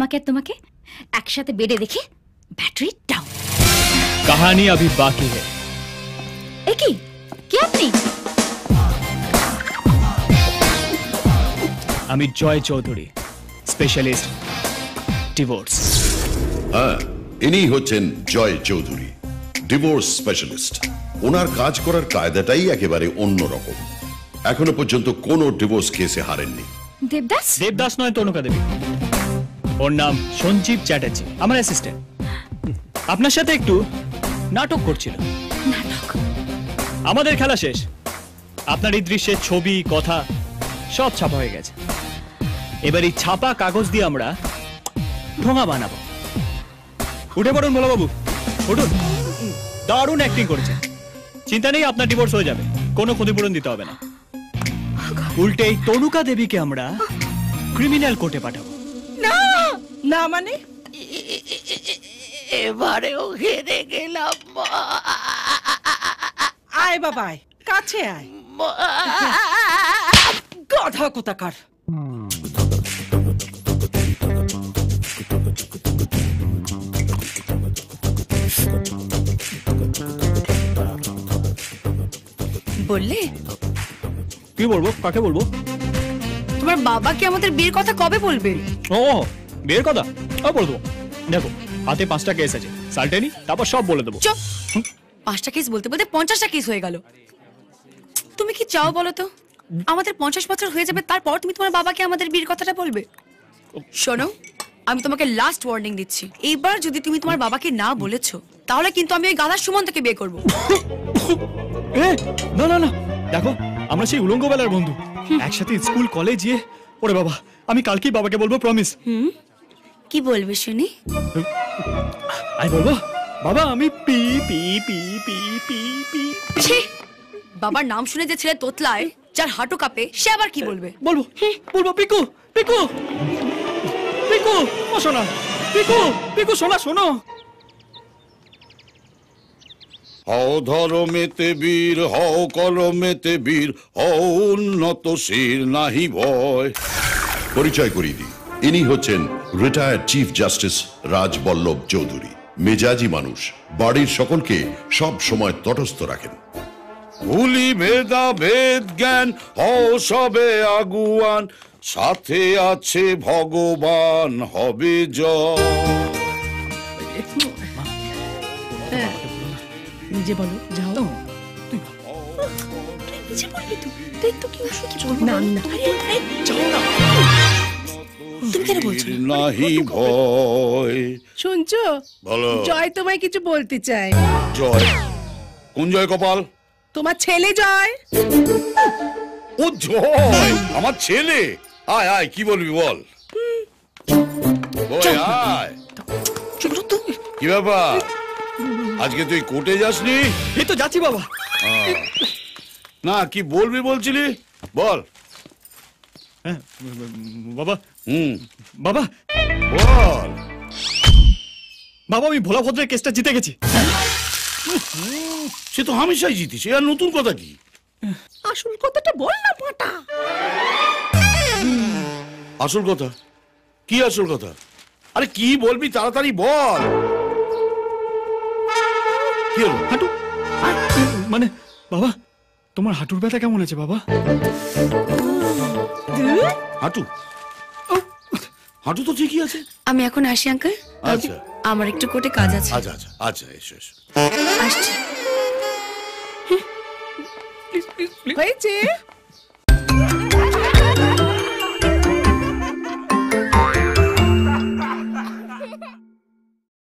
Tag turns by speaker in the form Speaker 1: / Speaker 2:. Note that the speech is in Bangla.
Speaker 1: আমাকে আর তোমাকে একসাথে বেডে দেখে ব্যাটারি ডাউন।
Speaker 2: कहानी अभी बाकी है।
Speaker 1: কি কে আপনি?
Speaker 2: আমি জয় চৌধুরী, স্পেশালিস্ট ডিভোর্স।
Speaker 3: হ্যাঁ, ইনি হচ্ছেন জয় চৌধুরী, ডিভোর্স স্পেশালিস্ট। ওনার কাজ করার কায়দাটাই একেবারে অন্যরকম। এখনো পর্যন্ত কোনো ডিভোর্স কেসে হারেননি।
Speaker 1: দেবদাস?
Speaker 2: দেবদাস নয়, তনুকা দেবী। ওর নাম সঞ্জীব চ্যাটার্জি, আমার অ্যাসিস্ট্যান্ট। আপনার সাথে একটু নাটক করছিল।
Speaker 1: নাটক?
Speaker 2: আমাদের খেলা শেষ, আপনার এই দৃশ্যের ছবি কথা সব ছাপা হয়ে গেছে। এবার এই ছাপা কাগজ দিয়ে আমরা ঠোঙা বানাবো। উঠে পড়ুন ভোলাবাবু, উঠুন। দারুণ অ্যাক্টিং করেছেন। চিন্তা নেই, আপনার ডিভোর্স হয়ে যাবে, কোনো ক্ষতিপূরণ দিতে হবে না। উল্টে এই তনুকা দেবীকে আমরা ক্রিমিনাল কোর্টে পাঠাবো।
Speaker 4: না না, মানে
Speaker 5: এবারেও হেরে গেলাম।
Speaker 4: আয় বাবা, আয় কাছে আয়। গাধা কোথাকার।
Speaker 1: বললে
Speaker 2: কি বলবো, কাকে বলবো?
Speaker 1: তোমার বাবাকে আমাদের বিয়ের কথা কবে বলবে?
Speaker 2: ও বিয়ের কথা বলবো। দেখো, হাতে 5টা কেস আছে, সালটেনি, তারপর সব বলে দেবো।
Speaker 1: চুপ। 5টা কেস বলতে বলতে 50টা কেস হয়ে গেল। তুমি কি চাও বলো তো? আমাদের 50 বছর হয়ে যাবে, তারপর তুমি তোমার বাবাকে আমাদের বিয়ের কথাটা বলবে? শোনো, আমি তোমাকে লাস্ট ওয়ার্নিং দিচ্ছি, এইবার যদি তুমি তোমার বাবাকে না বলেছো তাহলে কিন্তু আমি ওই গাধা সুমন্তকে বিয়ে করবো।
Speaker 2: না না না, দেখো আমরা সেই উলঙ্গ বেলার বন্ধু, একসাথে স্কুল কলেজ গিয়ে। ওরে বাবা, আমি কালকেই বাবাকে বলবো, প্রমিস।
Speaker 1: কি বলবে শুনি?
Speaker 2: আমি বলবো, বাবা আমি P P P P P P.
Speaker 1: ছি, বাবার নাম শুনে যে ছেলে তোতলায়, যার হাঁটু কাঁপে, সে আবার কি বলবে?
Speaker 2: বলবো বলবো পিকু পিকু পিকু, ও শোনা, পিকু পিকু, শোনা শোনো।
Speaker 6: হও ধরমেতে বীর, হও কলমেতে বীর, হও উন্নত শির, নাহি ভয়।
Speaker 3: পরিচয় করিয়ে দিই, ইনি হচ্ছেন retired chief justice Rajballabh Chowdhury. মেজাজি মানুষ, বাড়ির সকলকে সব সময় তটস্থ রাখেন।
Speaker 6: ভুলি ভেদা ভেদ জ্ঞান, হও সবে আগুয়ান, সাথে আছে ভগবান, হবে জয়।
Speaker 4: নিজে বলো, যাও।
Speaker 1: নিজে বলবি তুই? দেখ তো কি ওষুধ কি বলবো।
Speaker 4: না না,
Speaker 1: যাও না। তুমি কেন বলছো?
Speaker 6: নাহি ভয়।
Speaker 4: শুনছো?
Speaker 6: বলো।
Speaker 4: জয় তোমায় কিছু বলতে চাই।
Speaker 6: জয়? কোন জয় কপাল?
Speaker 4: তোমার ছেলে জয়।
Speaker 6: ও জয়, আমার ছেলে। আয় আয়, কি বলবি বল। ওই আয়। কি ব্যাপার, আজকে তুই কোর্টে যাসনি?
Speaker 2: এই তো যাচ্ছি বাবা।
Speaker 6: না, কি বলবি বলছিলি, বল।
Speaker 2: বাবা বাবা
Speaker 6: বল।
Speaker 2: বাবা, আমি ভোলা ভদ্রের কেসটা জিতে গেছি।
Speaker 6: সে তো হামেশাই জিতিস, আর নতুন কথা কি?
Speaker 4: আসল কথাটা বল না পাটা।
Speaker 6: আসল কথা কি? আসল কথা? আরে কি বলবি, তাড়াতাড়ি বল। কি হলো?
Speaker 2: হাঁটু মানে বাবা, তোমার হাঁটুর ব্যথা কেমন আছে বাবা?
Speaker 6: হাঁটু? হাঁটু তো ঠিকই আছে।
Speaker 1: আমি এখন আসি আঙ্কেল।
Speaker 6: আচ্ছা,
Speaker 1: আমার একটু কোর্টে কাজ আছে।
Speaker 6: আচ্ছা আচ্ছা আচ্ছা, এসো এসো।
Speaker 1: আসছি।
Speaker 4: হয়েছে।